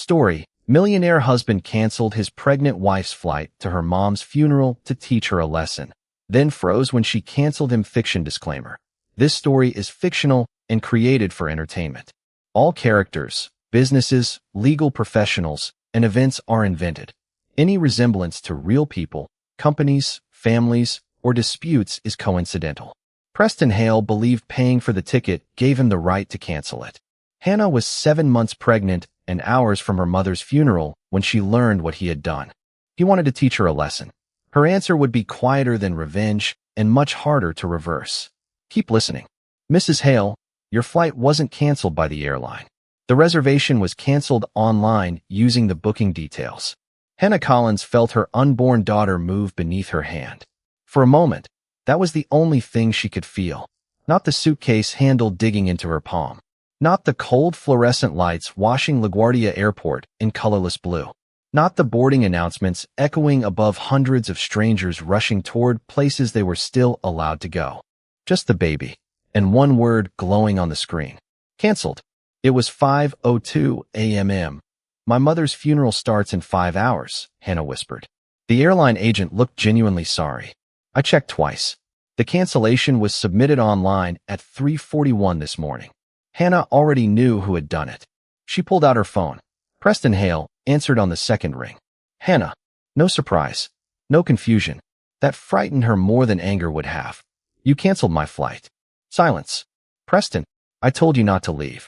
Story: Millionaire husband canceled his pregnant wife's flight to her mom's funeral to teach her a lesson, then froze when she canceled him. Fiction disclaimer. This story is fictional and created for entertainment. All characters, businesses, legal professionals, and events are invented. Any resemblance to real people, companies, families, or disputes is coincidental. Preston Hale believed paying for the ticket gave him the right to cancel it. Hannah was 7 months pregnant and hours from her mother's funeral when she learned what he had done. He wanted to teach her a lesson. Her answer would be quieter than revenge and much harder to reverse. Keep listening. Mrs. Hale, your flight wasn't canceled by the airline. The reservation was canceled online using the booking details. Hannah Collins felt her unborn daughter move beneath her hand. For a moment, that was the only thing she could feel. Not the suitcase handle digging into her palm. Not the cold fluorescent lights washing LaGuardia Airport in colorless blue. Not the boarding announcements echoing above hundreds of strangers rushing toward places they were still allowed to go. Just the baby, and one word glowing on the screen. Canceled. It was 5:02 a.m. My mother's funeral starts in 5 hours, Hannah whispered. The airline agent looked genuinely sorry. I checked twice. The cancellation was submitted online at 3:41 this morning. Hannah already knew who had done it. She pulled out her phone. Preston Hale answered on the second ring. Hannah. No surprise. No confusion. That frightened her more than anger would have. You canceled my flight. Silence. Preston, I told you not to leave.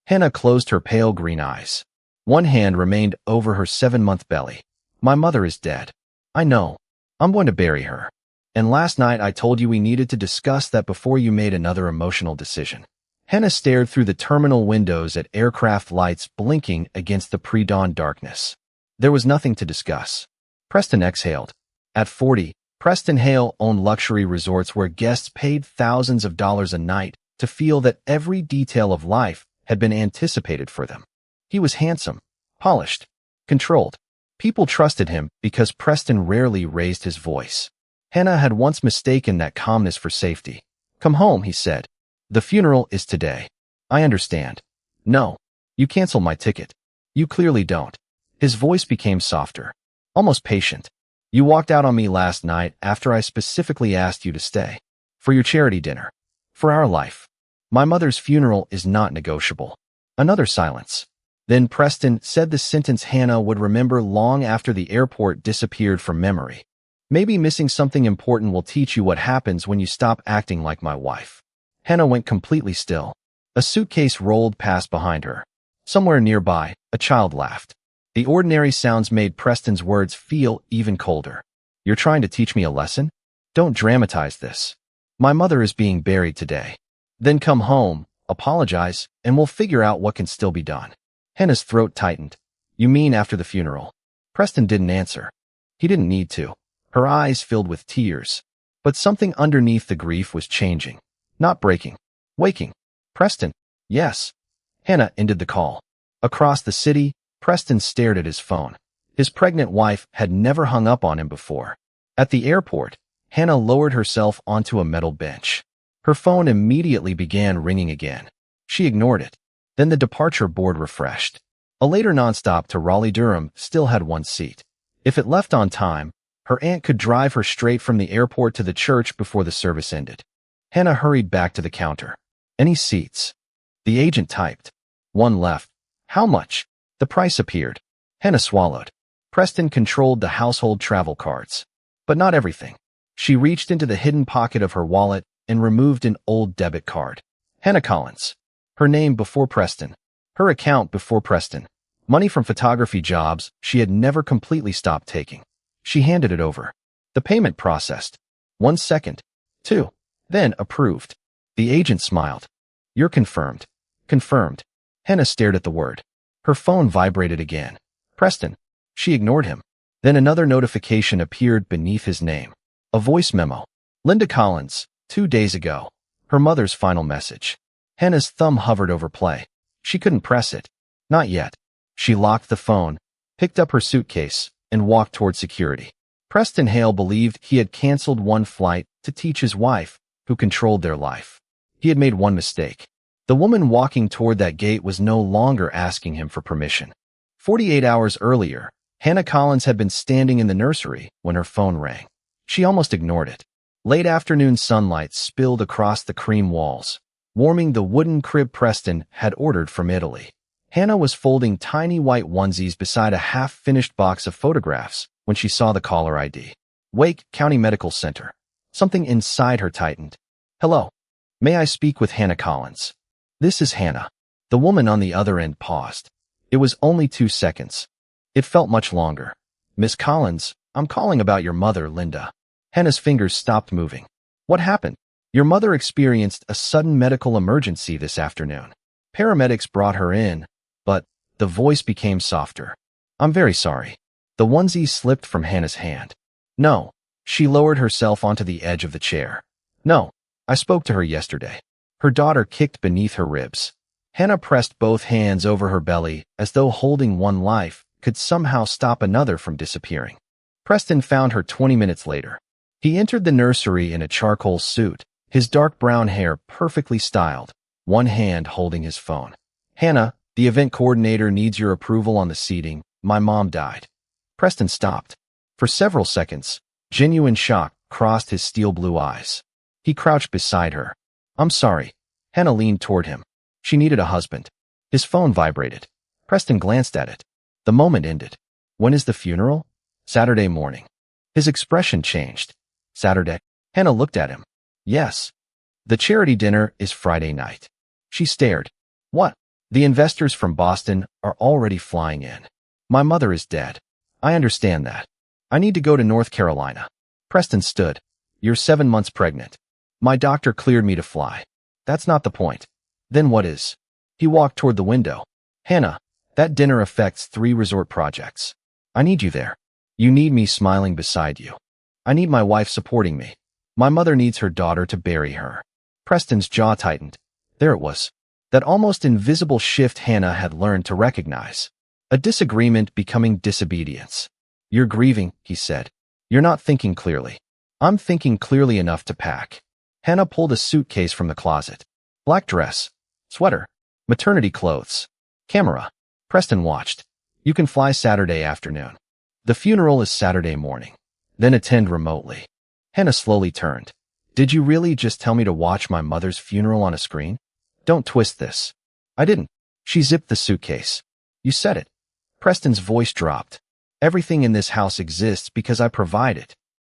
Hannah closed her pale green eyes. One hand remained over her 7-month belly. My mother is dead. I know. I'm going to bury her. And last night I told you we needed to discuss that before you made another emotional decision. Hannah stared through the terminal windows at aircraft lights blinking against the pre-dawn darkness. There was nothing to discuss. Preston exhaled. At 40, Preston Hale owned luxury resorts where guests paid thousands of dollars a night to feel that every detail of life had been anticipated for them. He was handsome, polished, controlled. People trusted him because Preston rarely raised his voice. Hannah had once mistaken that calmness for safety. Come home, he said. The funeral is today. I understand. No. You cancel my ticket. You clearly don't. His voice became softer, almost patient. You walked out on me last night after I specifically asked you to stay. For your charity dinner. For our life. My mother's funeral is not negotiable. Another silence. Then Preston said the sentence Hannah would remember long after the airport disappeared from memory. Maybe missing something important will teach you what happens when you stop acting like my wife. Hannah went completely still. A suitcase rolled past behind her. Somewhere nearby, a child laughed. The ordinary sounds made Preston's words feel even colder. You're trying to teach me a lesson? Don't dramatize this. My mother is being buried today. Then come home, apologize, and we'll figure out what can still be done. Hannah's throat tightened. You mean after the funeral? Preston didn't answer. He didn't need to. Her eyes filled with tears. But something underneath the grief was changing. Not breaking. Waking. Preston. Yes. Hannah ended the call. Across the city, Preston stared at his phone. His pregnant wife had never hung up on him before. At the airport, Hannah lowered herself onto a metal bench. Her phone immediately began ringing again. She ignored it. Then the departure board refreshed. A later nonstop to Raleigh-Durham still had one seat. If it left on time, her aunt could drive her straight from the airport to the church before the service ended. Hannah hurried back to the counter. Any seats? The agent typed. One left. How much? The price appeared. Hannah swallowed. Preston controlled the household travel cards. But not everything. She reached into the hidden pocket of her wallet and removed an old debit card. Hannah Collins. Her name before Preston. Her account before Preston. Money from photography jobs she had never completely stopped taking. She handed it over. The payment processed. 1 second. 2. Then approved. The agent smiled. You're confirmed. Confirmed. Hannah stared at the word. Her phone vibrated again. Preston. She ignored him. Then another notification appeared beneath his name. A voice memo. Linda Collins, 2 days ago. Her mother's final message. Hannah's thumb hovered over play. She couldn't press it. Not yet. She locked the phone, picked up her suitcase, and walked toward security. Preston Hale believed he had canceled one flight to teach his wife, who controlled their life. He had made one mistake. The woman walking toward that gate was no longer asking him for permission. 48 hours earlier, Hannah Collins had been standing in the nursery when her phone rang. She almost ignored it. Late afternoon sunlight spilled across the cream walls, warming the wooden crib Preston had ordered from Italy. Hannah was folding tiny white onesies beside a half-finished box of photographs when she saw the caller ID. Wake County Medical Center. Something inside her tightened. Hello. May I speak with Hannah Collins? This is Hannah. The woman on the other end paused. It was only 2 seconds. It felt much longer. Miss Collins, I'm calling about your mother, Linda. Hannah's fingers stopped moving. What happened? Your mother experienced a sudden medical emergency this afternoon. Paramedics brought her in, but the voice became softer. I'm very sorry. The onesie slipped from Hannah's hand. No. She lowered herself onto the edge of the chair. No. I spoke to her yesterday. Her daughter kicked beneath her ribs. Hannah pressed both hands over her belly as though holding one life could somehow stop another from disappearing. Preston found her 20 minutes later. He entered the nursery in a charcoal suit, his dark brown hair perfectly styled, one hand holding his phone. Hannah, the event coordinator needs your approval on the seating. My mom died. Preston stopped. For several seconds, genuine shock crossed his steel blue eyes. He crouched beside her. I'm sorry. Hannah leaned toward him. She needed a husband. His phone vibrated. Preston glanced at it. The moment ended. When is the funeral? Saturday morning. His expression changed. Saturday. Hannah looked at him. Yes. The charity dinner is Friday night. She stared. What? The investors from Boston are already flying in. My mother is dead. I understand that. I need to go to North Carolina. Preston stood. You're 7 months pregnant. My doctor cleared me to fly. That's not the point. Then what is? He walked toward the window. Hannah, that dinner affects 3 resort projects. I need you there. You need me smiling beside you. I need my wife supporting me. My mother needs her daughter to bury her. Preston's jaw tightened. There it was. That almost invisible shift Hannah had learned to recognize. A disagreement becoming disobedience. You're grieving, he said. You're not thinking clearly. I'm thinking clearly enough to pack. Hannah pulled a suitcase from the closet. Black dress. Sweater. Maternity clothes. Camera. Preston watched. You can fly Saturday afternoon. The funeral is Saturday morning. Then attend remotely. Hannah slowly turned. Did you really just tell me to watch my mother's funeral on a screen? Don't twist this. I didn't. She zipped the suitcase. You said it. Preston's voice dropped. Everything in this house exists because I provide it.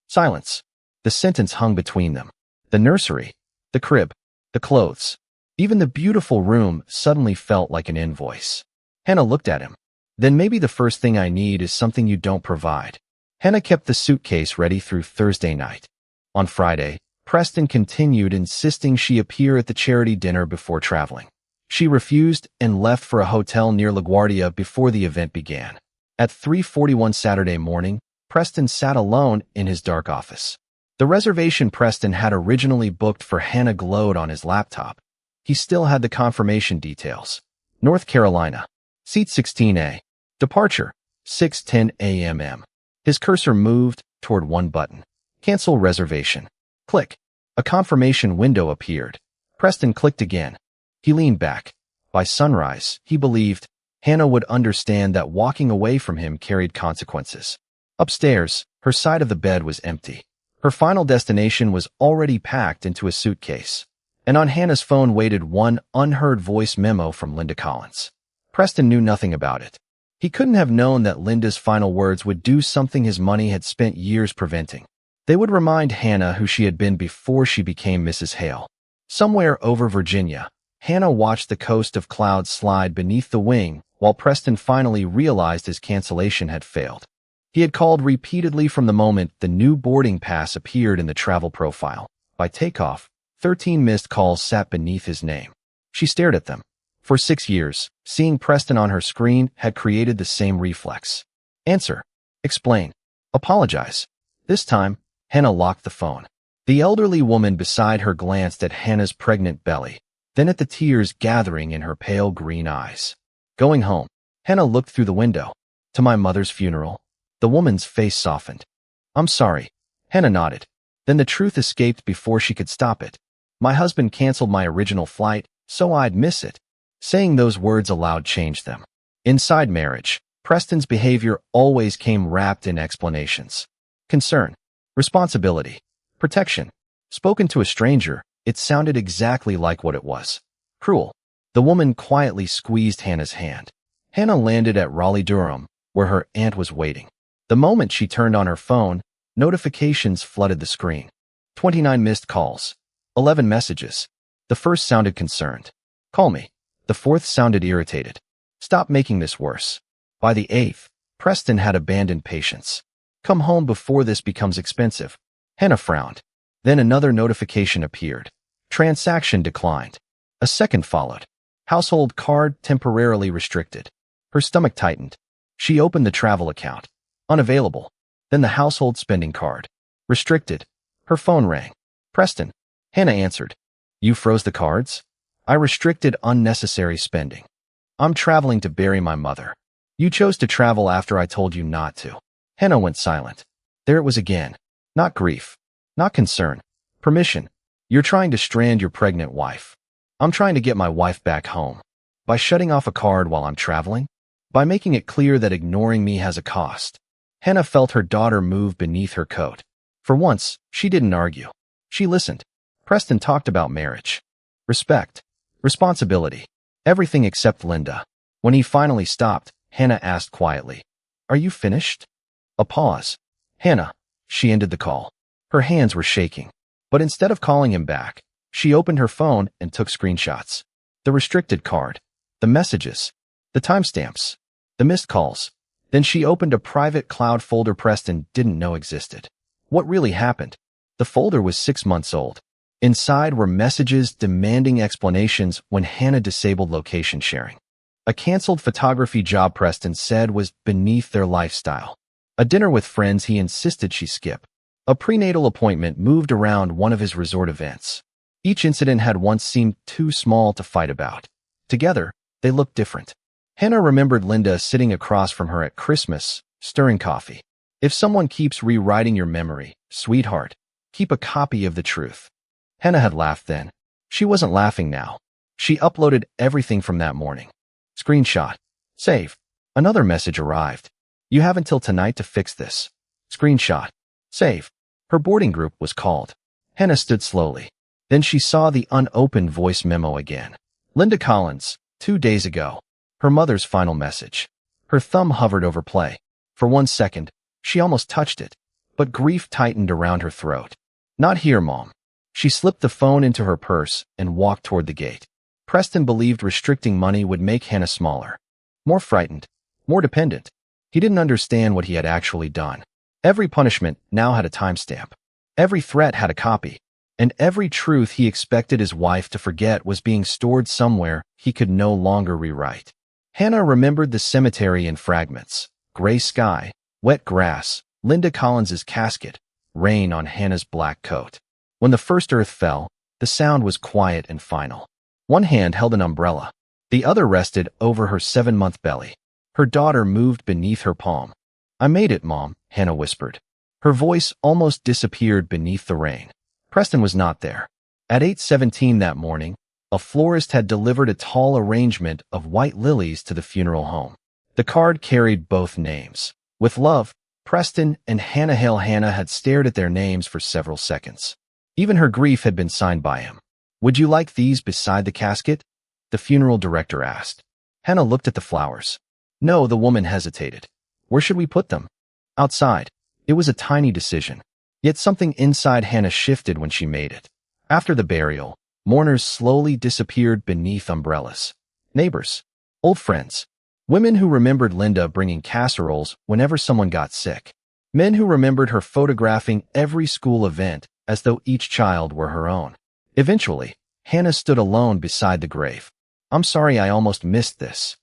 Silence. The sentence hung between them. The nursery. The crib. The clothes. Even the beautiful room suddenly felt like an invoice. Hannah looked at him. Then maybe the first thing I need is something you don't provide. Hannah kept the suitcase ready through Thursday night. On Friday, Preston continued insisting she appear at the charity dinner before traveling. She refused and left for a hotel near LaGuardia before the event began. At 3:41 Saturday morning, Preston sat alone in his dark office. The reservation Preston had originally booked for Hannah glowed on his laptop. He still had the confirmation details. North Carolina. Seat 16A. Departure. 6:10 a.m. His cursor moved toward one button. Cancel reservation. Click. A confirmation window appeared. Preston clicked again. He leaned back. By sunrise, he believed, Hannah would understand that walking away from him carried consequences. Upstairs, her side of the bed was empty. Her final destination was already packed into a suitcase. And on Hannah's phone waited one unheard voice memo from Linda Collins. Preston knew nothing about it. He couldn't have known that Linda's final words would do something his money had spent years preventing. They would remind Hannah who she had been before she became Mrs. Hale. Somewhere over Virginia, Hannah watched the coast of clouds slide beneath the wing while Preston finally realized his cancellation had failed. He had called repeatedly from the moment the new boarding pass appeared in the travel profile. By takeoff, 13 missed calls sat beneath his name. She stared at them. For 6 years, seeing Preston on her screen had created the same reflex. Answer. Explain. Apologize. This time, Hannah locked the phone. The elderly woman beside her glanced at Hannah's pregnant belly, then at the tears gathering in her pale green eyes. Going home, Hannah looked through the window. To my mother's funeral. The woman's face softened. I'm sorry. Hannah nodded. Then the truth escaped before she could stop it. My husband canceled my original flight, so I'd miss it. Saying those words aloud changed them. Inside marriage, Preston's behavior always came wrapped in explanations. Concern, responsibility, protection. Spoken to a stranger, it sounded exactly like what it was. Cruel. The woman quietly squeezed Hannah's hand. Hannah landed at Raleigh-Durham, where her aunt was waiting. The moment she turned on her phone, notifications flooded the screen. 29 missed calls. 11 messages. The first sounded concerned. Call me. The fourth sounded irritated. Stop making this worse. By the 8th, Preston had abandoned patience. Come home before this becomes expensive. Hannah frowned. Then another notification appeared. Transaction declined. A second followed. Household card temporarily restricted. Her stomach tightened. She opened the travel account. Unavailable. Then the household spending card. Restricted. Her phone rang. Preston. Hannah answered. You froze the cards? I restricted unnecessary spending. I'm traveling to bury my mother. You chose to travel after I told you not to. Hannah went silent. There it was again. Not grief. Not concern. Permission. You're trying to strand your pregnant wife. I'm trying to get my wife back home. By shutting off a card while I'm traveling? By making it clear that ignoring me has a cost. Hannah felt her daughter move beneath her coat. For once, she didn't argue. She listened. Preston talked about marriage. Respect. Responsibility. Everything except Linda. When he finally stopped, Hannah asked quietly, Are you finished? A pause. Hannah. She ended the call. Her hands were shaking. But instead of calling him back, she opened her phone and took screenshots. The restricted card. The messages. The timestamps. The missed calls. Then she opened a private cloud folder Preston didn't know existed. What really happened? The folder was 6 months old. Inside were messages demanding explanations when Hannah disabled location sharing. A canceled photography job Preston said was beneath their lifestyle. A dinner with friends he insisted she skip. A prenatal appointment moved around one of his resort events. Each incident had once seemed too small to fight about. Together, they looked different. Hannah remembered Linda sitting across from her at Christmas, stirring coffee. If someone keeps rewriting your memory, sweetheart, keep a copy of the truth. Hannah had laughed then. She wasn't laughing now. She uploaded everything from that morning. Screenshot. Save. Another message arrived. You have until tonight to fix this. Screenshot. Save. Her boarding group was called. Hannah stood slowly. Then she saw the unopened voice memo again. Linda Collins, 2 days ago. Her mother's final message. Her thumb hovered over play. For 1 second, she almost touched it, but grief tightened around her throat. Not here, Mom. She slipped the phone into her purse and walked toward the gate. Preston believed restricting money would make Hannah smaller, more frightened, more dependent. He didn't understand what he had actually done. Every punishment now had a timestamp. Every threat had a copy. And every truth he expected his wife to forget was being stored somewhere he could no longer rewrite. Hannah remembered the cemetery in fragments. Gray sky, wet grass, Linda Collins's casket, rain on Hannah's black coat. When the first earth fell, the sound was quiet and final. One hand held an umbrella. The other rested over her 7-month belly. Her daughter moved beneath her palm. I made it, Mom, Hannah whispered. Her voice almost disappeared beneath the rain. Preston was not there. At 8:17 that morning, a florist had delivered a tall arrangement of white lilies to the funeral home. The card carried both names. With love, Preston and Hannah Hale. Hannah had stared at their names for several seconds. Even her grief had been signed by him. Would you like these beside the casket? The funeral director asked. Hannah looked at the flowers. No, the woman hesitated. Where should we put them? Outside. It was a tiny decision. Yet something inside Hannah shifted when she made it. After the burial, mourners slowly disappeared beneath umbrellas. Neighbors. Old friends. Women who remembered Linda bringing casseroles whenever someone got sick. Men who remembered her photographing every school event as though each child were her own. Eventually, Hannah stood alone beside the grave. I'm sorry I almost missed this.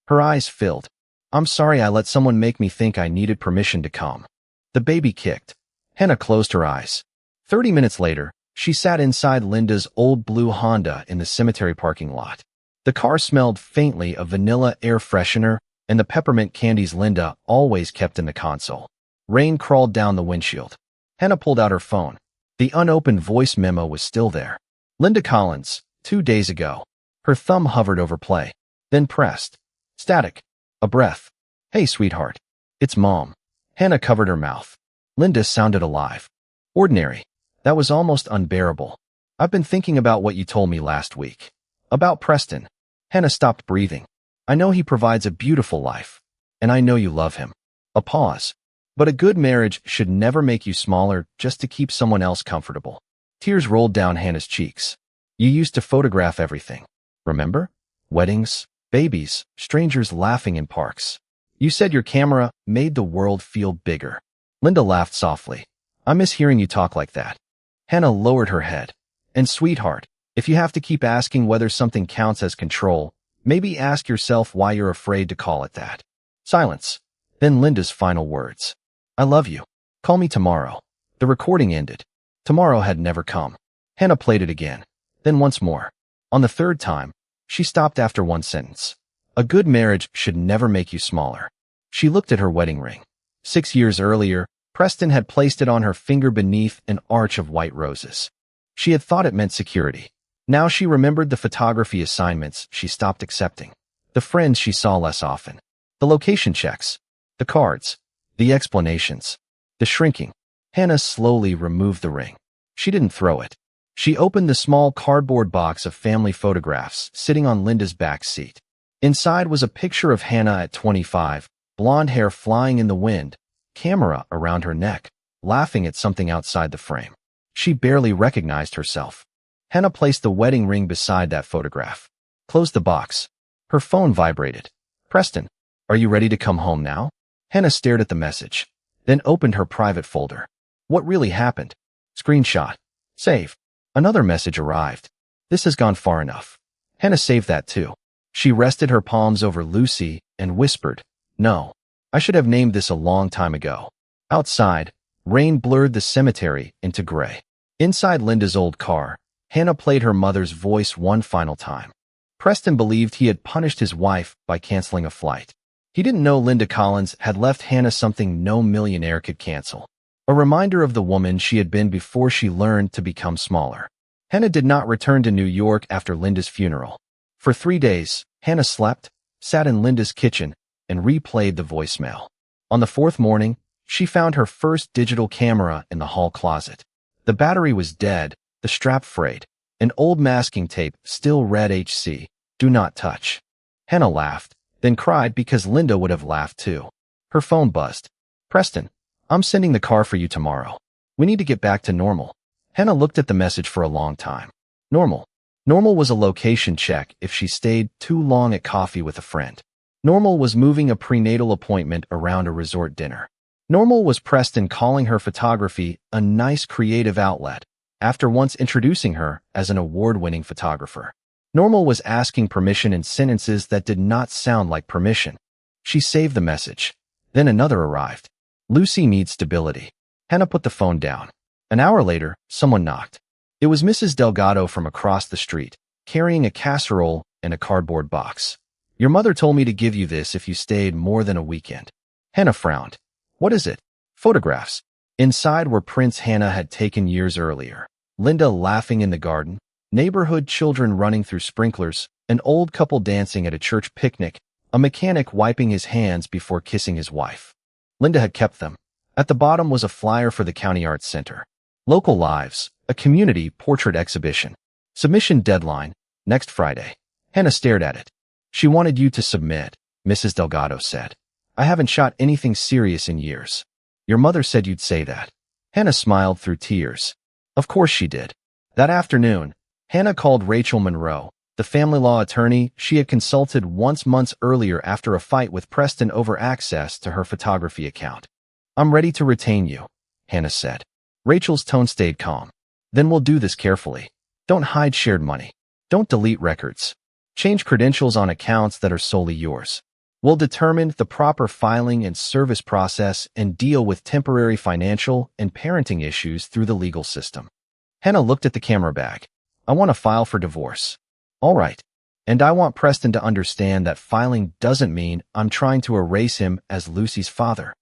Her eyes filled. I'm sorry I let someone make me think I needed permission to come. The baby kicked. Hannah closed her eyes. 30 minutes later, she sat inside Linda's old blue Honda in the cemetery parking lot. The car smelled faintly of vanilla air freshener and the peppermint candies Linda always kept in the console. Rain crawled down the windshield. Hannah pulled out her phone. The unopened voice memo was still there. Linda Collins, 2 days ago. Her thumb hovered over play, then pressed. Static. A breath. Hey, sweetheart. It's Mom. Hannah covered her mouth. Linda sounded alive. Ordinary. That was almost unbearable. I've been thinking about what you told me last week. About Preston. Hannah stopped breathing. I know he provides a beautiful life. And I know you love him. A pause. But a good marriage should never make you smaller just to keep someone else comfortable. Tears rolled down Hannah's cheeks. You used to photograph everything. Remember? Weddings, babies, strangers laughing in parks. You said your camera made the world feel bigger. Linda laughed softly. I miss hearing you talk like that. Hannah lowered her head. And sweetheart, if you have to keep asking whether something counts as control, maybe ask yourself why you're afraid to call it that. Silence. Then Linda's final words. I love you. Call me tomorrow. The recording ended. Tomorrow had never come. Hannah played it again. Then once more. On the third time, she stopped after one sentence. A good marriage should never make you smaller. She looked at her wedding ring. 6 years earlier, Preston had placed it on her finger beneath an arch of white roses. She had thought it meant security. Now she remembered the photography assignments she stopped accepting, the friends she saw less often, the location checks, the cards, the explanations, the shrinking. Hannah slowly removed the ring. She didn't throw it. She opened the small cardboard box of family photographs sitting on Linda's back seat. Inside was a picture of Hannah at 25, blonde hair flying in the wind, camera around her neck, laughing at something outside the frame. She barely recognized herself. Hannah placed the wedding ring beside that photograph. Closed the box. Her phone vibrated. Preston, are you ready to come home now? Hannah stared at the message, then opened her private folder. What really happened? Screenshot. Save. Another message arrived. This has gone far enough. Hannah saved that too. She rested her palms over Lucy and whispered, No, I should have named this a long time ago. Outside, rain blurred the cemetery into gray. Inside Linda's old car, Hannah played her mother's voice one final time. Preston believed he had punished his wife by canceling a flight. He didn't know Linda Collins had left Hannah something no millionaire could cancel. A reminder of the woman she had been before she learned to become smaller. Hannah did not return to New York after Linda's funeral. For 3 days, Hannah slept, sat in Linda's kitchen, and replayed the voicemail. On the 4th morning, she found her first digital camera in the hall closet. The battery was dead, the strap frayed. An old masking tape still read HC, do not touch. Hannah laughed, then cried because Linda would have laughed too. Her phone buzzed. Preston, I'm sending the car for you tomorrow. We need to get back to normal. Hannah looked at the message for a long time. Normal. Normal was a location check if she stayed too long at coffee with a friend. Normal was moving a prenatal appointment around a resort dinner. Normal was Preston calling her photography a nice creative outlet, after once introducing her as an award-winning photographer. Normal was asking permission in sentences that did not sound like permission. She saved the message. Then another arrived. Lucy needs stability. Hannah put the phone down. An hour later, someone knocked. It was Mrs. Delgado from across the street, carrying a casserole and a cardboard box. Your mother told me to give you this if you stayed more than a weekend. Hannah frowned. What is it? Photographs. Inside were prints Hannah had taken years earlier. Linda laughing in the garden, neighborhood children running through sprinklers, an old couple dancing at a church picnic, a mechanic wiping his hands before kissing his wife. Linda had kept them. At the bottom was a flyer for the County Arts Center. Local Lives, a community portrait exhibition. Submission deadline, next Friday. Hannah stared at it. She wanted you to submit, Mrs. Delgado said. I haven't shot anything serious in years. Your mother said you'd say that. Hannah smiled through tears. Of course she did. That afternoon, Hannah called Rachel Monroe, the family law attorney she had consulted once months earlier after a fight with Preston over access to her photography account. I'm ready to retain you, Hannah said. Rachel's tone stayed calm. Then we'll do this carefully. Don't hide shared money. Don't delete records. Change credentials on accounts that are solely yours. We'll determine the proper filing and service process and deal with temporary financial and parenting issues through the legal system. Hannah looked at the camera bag. I want to file for divorce. All right. And I want Preston to understand that filing doesn't mean I'm trying to erase him as Lucy's father.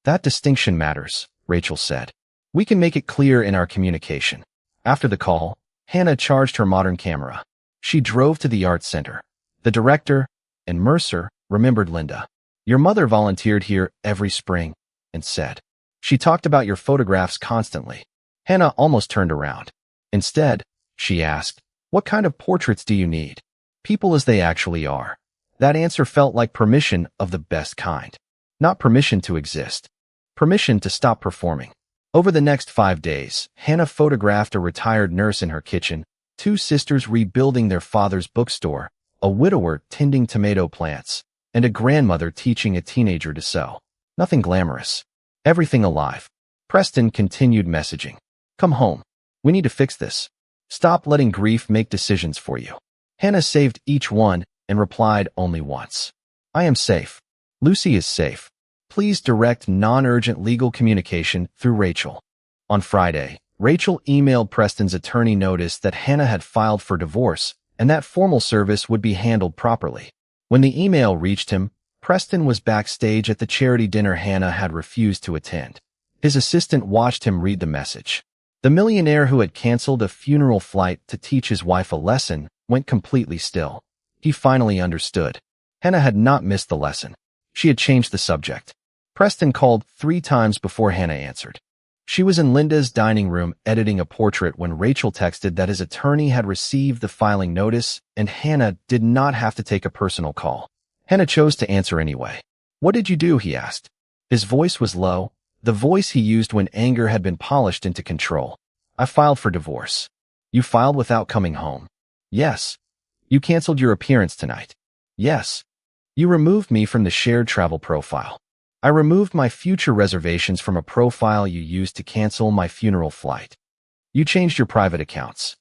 That distinction matters, Rachel said. We can make it clear in our communication. After the call, Hannah charged her modern camera. She drove to the art center. The director and Mercer remembered Linda. Your mother volunteered here every spring and said, she talked about your photographs constantly. Hannah almost turned around. Instead, she asked, what kind of portraits do you need? People as they actually are. That answer felt like permission of the best kind. Not permission to exist. Permission to stop performing. Over the next 5 days, Hannah photographed a retired nurse in her kitchen, 2 sisters rebuilding their father's bookstore, a widower tending tomato plants, and a grandmother teaching a teenager to sew. Nothing glamorous. Everything alive. Preston continued messaging. Come home. We need to fix this. Stop letting grief make decisions for you. Hannah saved each one and replied only once. I am safe. Lucy is safe. Please direct non-urgent legal communication through Rachel. On Friday, Rachel emailed Preston's attorney notice that Hannah had filed for divorce and that formal service would be handled properly. When the email reached him, Preston was backstage at the charity dinner Hannah had refused to attend. His assistant watched him read the message. The millionaire who had canceled a funeral flight to teach his wife a lesson went completely still. He finally understood. Hannah had not missed the lesson. She had changed the subject. Preston called 3 times before Hannah answered. She was in Linda's dining room editing a portrait when Rachel texted that his attorney had received the filing notice and Hannah did not have to take a personal call. Hannah chose to answer anyway. What did you do? He asked. His voice was low, the voice he used when anger had been polished into control. I filed for divorce. You filed without coming home? Yes. You canceled your appearance tonight? Yes. You removed me from the shared travel profile. I removed my future reservations from a profile you used to cancel my funeral flight. You changed your private accounts.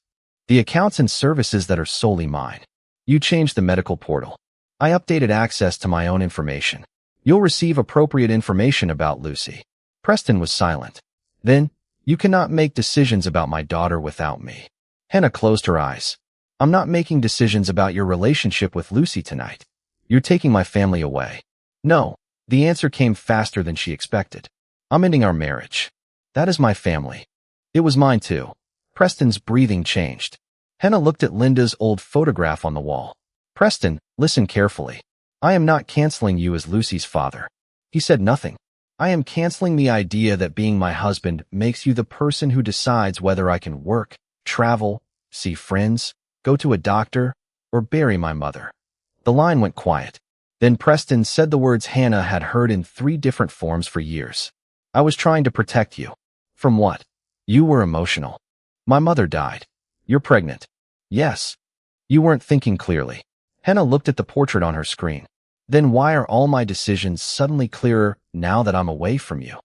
The accounts and services that are solely mine. You changed the medical portal. I updated access to my own information. You'll receive appropriate information about Lucy. Preston was silent. Then, you cannot make decisions about my daughter without me. Hannah closed her eyes. I'm not making decisions about your relationship with Lucy tonight. You're taking my family away. No. The answer came faster than she expected. I'm ending our marriage. That is my family. It was mine too. Preston's breathing changed. Hannah looked at Linda's old photograph on the wall. Preston, listen carefully. I am not canceling you as Lucy's father. He said nothing. I am canceling the idea that being my husband makes you the person who decides whether I can work, travel, see friends, go to a doctor, or bury my mother. The line went quiet. Then Preston said the words Hannah had heard in 3 different forms for years. I was trying to protect you. From what? You were emotional. My mother died. You're pregnant. Yes. You weren't thinking clearly. Hannah looked at the portrait on her screen. Then why are all my decisions suddenly clearer now that I'm away from you?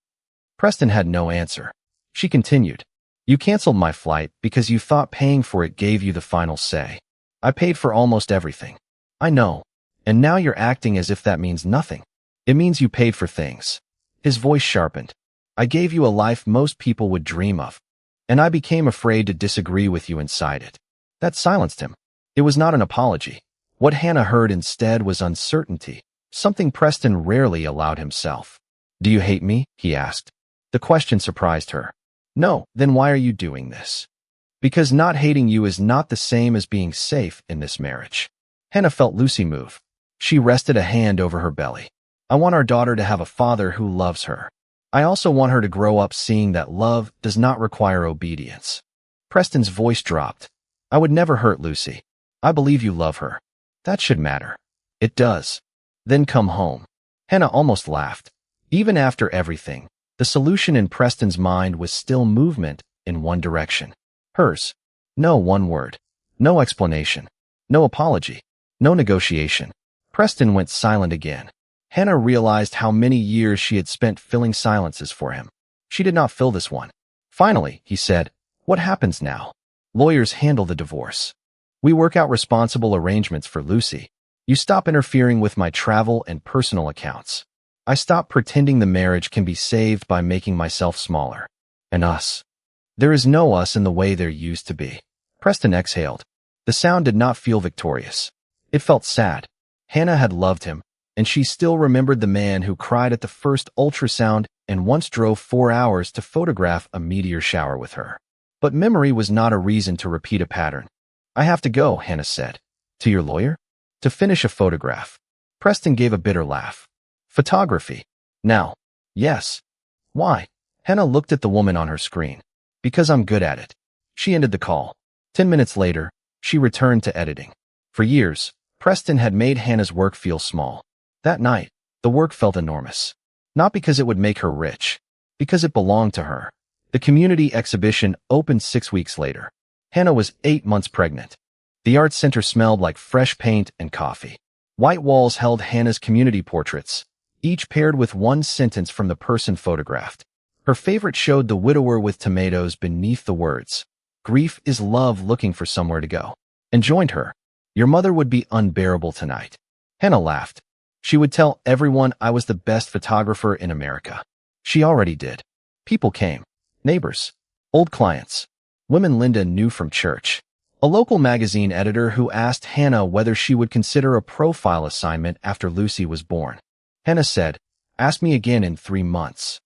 Preston had no answer. She continued. You canceled my flight because you thought paying for it gave you the final say. I paid for almost everything. I know. And now you're acting as if that means nothing. It means you paid for things. His voice sharpened. I gave you a life most people would dream of. And I became afraid to disagree with you inside it. That silenced him. It was not an apology. What Hannah heard instead was uncertainty, something Preston rarely allowed himself. Do you hate me? He asked. The question surprised her. No, then why are you doing this? Because not hating you is not the same as being safe in this marriage. Hannah felt Lucy move. She rested a hand over her belly. I want our daughter to have a father who loves her. I also want her to grow up seeing that love does not require obedience. Preston's voice dropped. I would never hurt Lucy. I believe you love her. That should matter. It does. Then come home. Hannah almost laughed. Even after everything, the solution in Preston's mind was still movement in one direction. Hers. No one word. No explanation. No apology. No negotiation. Preston went silent again. Hannah realized how many years she had spent filling silences for him. She did not fill this one. Finally, he said, what happens now? Lawyers handle the divorce. We work out responsible arrangements for Lucy. You stop interfering with my travel and personal accounts. I stop pretending the marriage can be saved by making myself smaller. And us. There is no us in the way there used to be. Preston exhaled. The sound did not feel victorious. It felt sad. Hannah had loved him, and she still remembered the man who cried at the first ultrasound and once drove 4 hours to photograph a meteor shower with her. But memory was not a reason to repeat a pattern. I have to go, Hannah said. To your lawyer? To finish a photograph. Preston gave a bitter laugh. Photography. Now. Yes. Why? Hannah looked at the woman on her screen. Because I'm good at it. She ended the call. 10 minutes later, she returned to editing. For years, Preston had made Hannah's work feel small. That night, the work felt enormous. Not because it would make her rich, because it belonged to her. The community exhibition opened 6 weeks later. Hannah was 8 months pregnant. The art center smelled like fresh paint and coffee. White walls held Hannah's community portraits, each paired with one sentence from the person photographed. Her favorite showed the widower with tomatoes beneath the words, "Grief is love looking for somewhere to go," and joined her. "Your mother would be unbearable tonight." Hannah laughed. She would tell everyone I was the best photographer in America. She already did. People came. Neighbors. Old clients. Women Linda knew from church. A local magazine editor who asked Hannah whether she would consider a profile assignment after Lucy was born. Hannah said, "Ask me again in 3 months."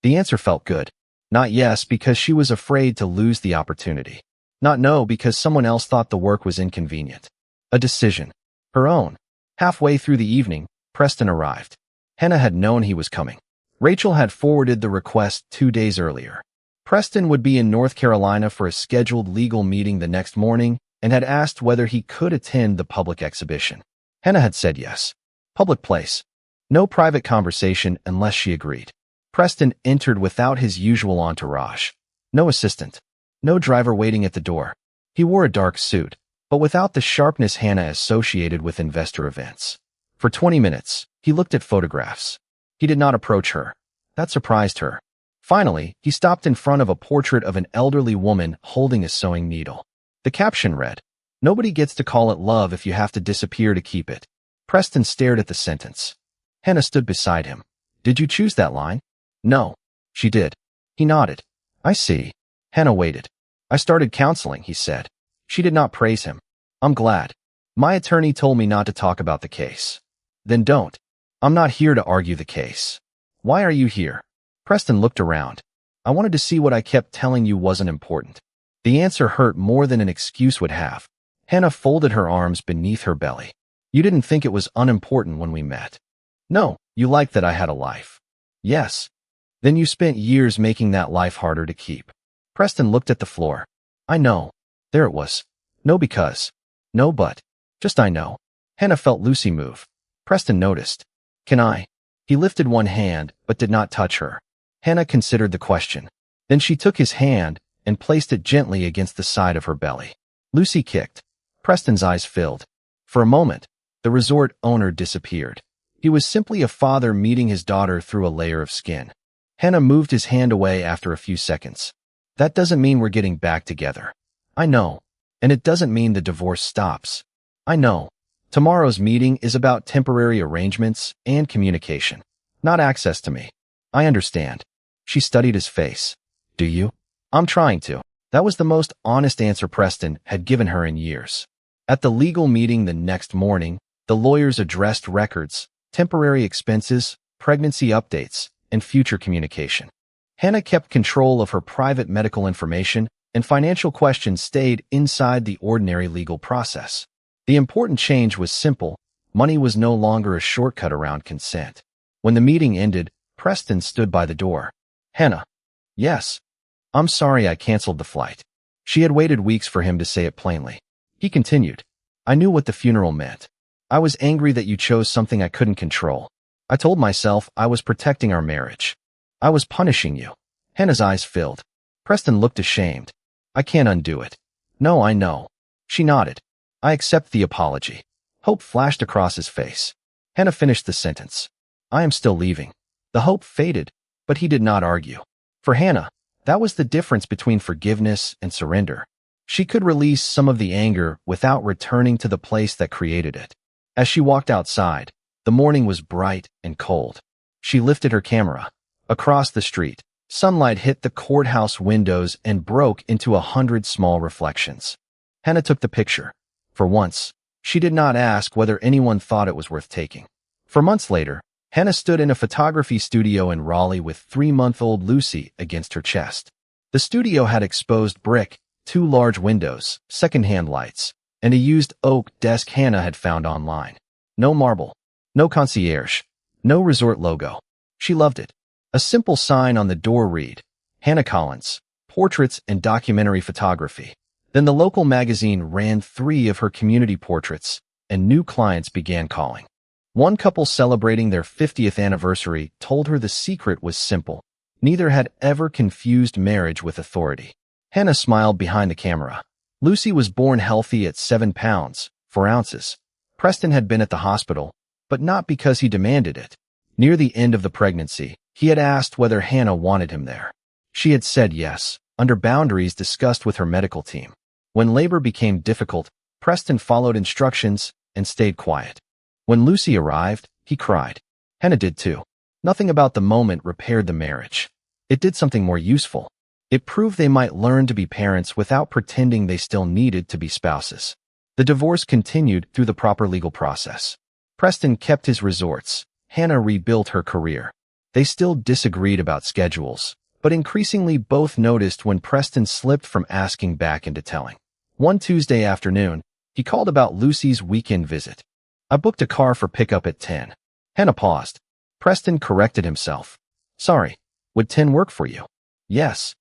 The answer felt good. Not yes because she was afraid to lose the opportunity. Not no because someone else thought the work was inconvenient. A decision. Her own. Halfway through the evening, Preston arrived. Hannah had known he was coming. Rachel had forwarded the request 2 days earlier. Preston would be in North Carolina for a scheduled legal meeting the next morning and had asked whether he could attend the public exhibition. Hannah had said yes. Public place. No private conversation unless she agreed. Preston entered without his usual entourage. No assistant. No driver waiting at the door. He wore a dark suit, but without the sharpness Hannah associated with investor events. For 20 minutes, he looked at photographs. He did not approach her. That surprised her. Finally, he stopped in front of a portrait of an elderly woman holding a sewing needle. The caption read, "Nobody gets to call it love if you have to disappear to keep it." Preston stared at the sentence. Hannah stood beside him. "Did you choose that line?" "No." She did. He nodded. "I see." Hannah waited. "I started counseling," he said. She did not praise him. "I'm glad. My attorney told me not to talk about the case." "Then don't." "I'm not here to argue the case." "Why are you here?" Preston looked around. "I wanted to see what I kept telling you wasn't important." The answer hurt more than an excuse would have. Hannah folded her arms beneath her belly. "You didn't think it was unimportant when we met." "No, you liked that I had a life." "Yes." "Then you spent years making that life harder to keep." Preston looked at the floor. "I know." There it was. No because. No but. Just I know. Hannah felt Lucy move. Preston noticed. "Can I?" He lifted one hand, but did not touch her. Hannah considered the question. Then she took his hand and placed it gently against the side of her belly. Lucy kicked. Preston's eyes filled. For a moment, the resort owner disappeared. He was simply a father meeting his daughter through a layer of skin. Hannah moved his hand away after a few seconds. "That doesn't mean we're getting back together." "I know. And it doesn't mean the divorce stops." "I know. Tomorrow's meeting is about temporary arrangements and communication, not access to me." "I understand." She studied his face. "Do you?" "I'm trying to." That was the most honest answer Preston had given her in years. At the legal meeting the next morning, the lawyers addressed records, temporary expenses, pregnancy updates, and future communication. Hannah kept control of her private medical information, and financial questions stayed inside the ordinary legal process. The important change was simple. Money was no longer a shortcut around consent. When the meeting ended, Preston stood by the door. "Hannah." "Yes." "I'm sorry I canceled the flight." She had waited weeks for him to say it plainly. He continued. "I knew what the funeral meant. I was angry that you chose something I couldn't control. I told myself I was protecting our marriage. I was punishing you." Hannah's eyes filled. Preston looked ashamed. "I can't undo it." "No, I know." She nodded. "I accept the apology." Hope flashed across his face. Hannah finished the sentence. "I am still leaving." The hope faded, but he did not argue. For Hannah, that was the difference between forgiveness and surrender. She could release some of the anger without returning to the place that created it. As she walked outside, the morning was bright and cold. She lifted her camera. Across the street, sunlight hit the courthouse windows and broke into 100 small reflections. Hannah took the picture. For once, she did not ask whether anyone thought it was worth taking. For months later, Hannah stood in a photography studio in Raleigh with 3-month-old Lucy against her chest. The studio had exposed brick, 2 large windows, secondhand lights, and a used oak desk Hannah had found online. No marble, no concierge, No resort logo. She loved it. A simple sign on the door read, Hannah Collins, Portraits and Documentary Photography. Then the local magazine ran 3 of her community portraits, and new clients began calling. One couple celebrating their 50th anniversary told her the secret was simple. Neither had ever confused marriage with authority. Hannah smiled behind the camera. Lucy was born healthy at 7 pounds, 4 ounces. Preston had been at the hospital, but not because he demanded it. Near the end of the pregnancy, he had asked whether Hannah wanted him there. She had said yes, under boundaries discussed with her medical team. When labor became difficult, Preston followed instructions and stayed quiet. When Lucy arrived, he cried. Hannah did too. Nothing about the moment repaired the marriage. It did something more useful. It proved they might learn to be parents without pretending they still needed to be spouses. The divorce continued through the proper legal process. Preston kept his resorts. Hannah rebuilt her career. They still disagreed about schedules, but increasingly both noticed when Preston slipped from asking back into telling. One Tuesday afternoon, he called about Lucy's weekend visit. I booked a car for pickup at 10. Hannah paused. Preston corrected himself. Sorry, would 10 work for you? Yes.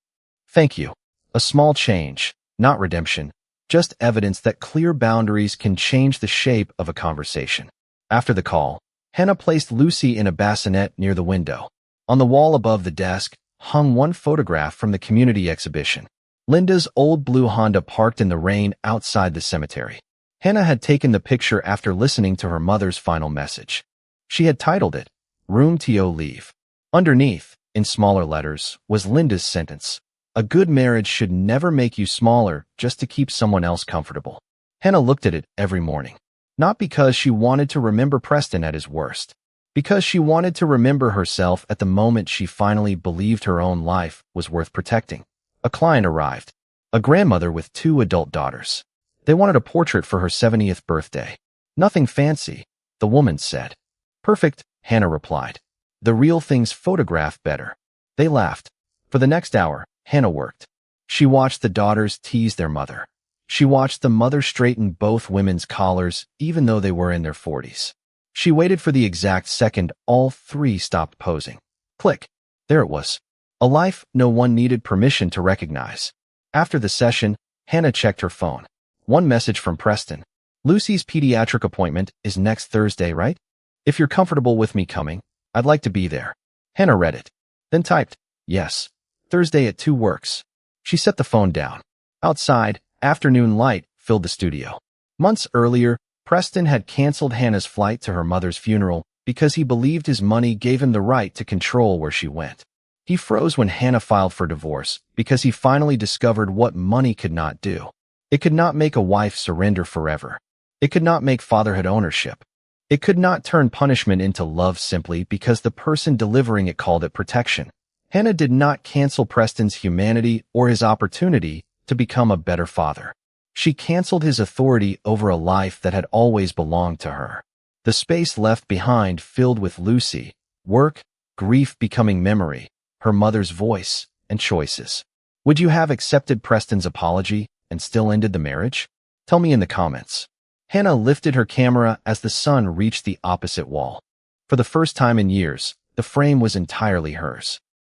Thank you. A small change, not redemption, just evidence that clear boundaries can change the shape of a conversation. After the call, Hannah placed Lucy in a bassinet near the window. On the wall above the desk hung one photograph from the community exhibition. Linda's old blue Honda parked in the rain outside the cemetery. Hannah had taken the picture after listening to her mother's final message. She had titled it, Room to Leave. Underneath, in smaller letters, was Linda's sentence. A good marriage should never make you smaller just to keep someone else comfortable. Hannah looked at it every morning. Not because she wanted to remember Preston at his worst. Because she wanted to remember herself at the moment she finally believed her own life was worth protecting. A client arrived. A grandmother with 2 adult daughters. They wanted a portrait for her 70th birthday. Nothing fancy, the woman said. Perfect, Hannah replied. The real thing's photographed better. They laughed. For the next hour, Hannah worked. She watched the daughters tease their mother. She watched the mother straighten both women's collars, even though they were in their 40s. She waited for the exact second all 3 stopped posing. Click. There it was. A life no one needed permission to recognize. After the session, Hannah checked her phone. One message from Preston. Lucy's pediatric appointment is next Thursday, right? If you're comfortable with me coming, I'd like to be there. Hannah read it. Then typed, yes. Thursday at 2 works. She set the phone down. Outside, afternoon light filled the studio. Months earlier, Preston had canceled Hannah's flight to her mother's funeral because he believed his money gave him the right to control where she went. He froze when Hannah filed for divorce because he finally discovered what money could not do. It could not make a wife surrender forever. It could not make fatherhood ownership. It could not turn punishment into love simply because the person delivering it called it protection. Hannah did not cancel Preston's humanity or his opportunity to become a better father. She canceled his authority over a life that had always belonged to her. The space left behind filled with Lucy, work, grief becoming memory, her mother's voice, and choices. Would you have accepted Preston's apology and still ended the marriage? Tell me in the comments. Hannah lifted her camera as the sun reached the opposite wall. For the first time in years, the frame was entirely hers.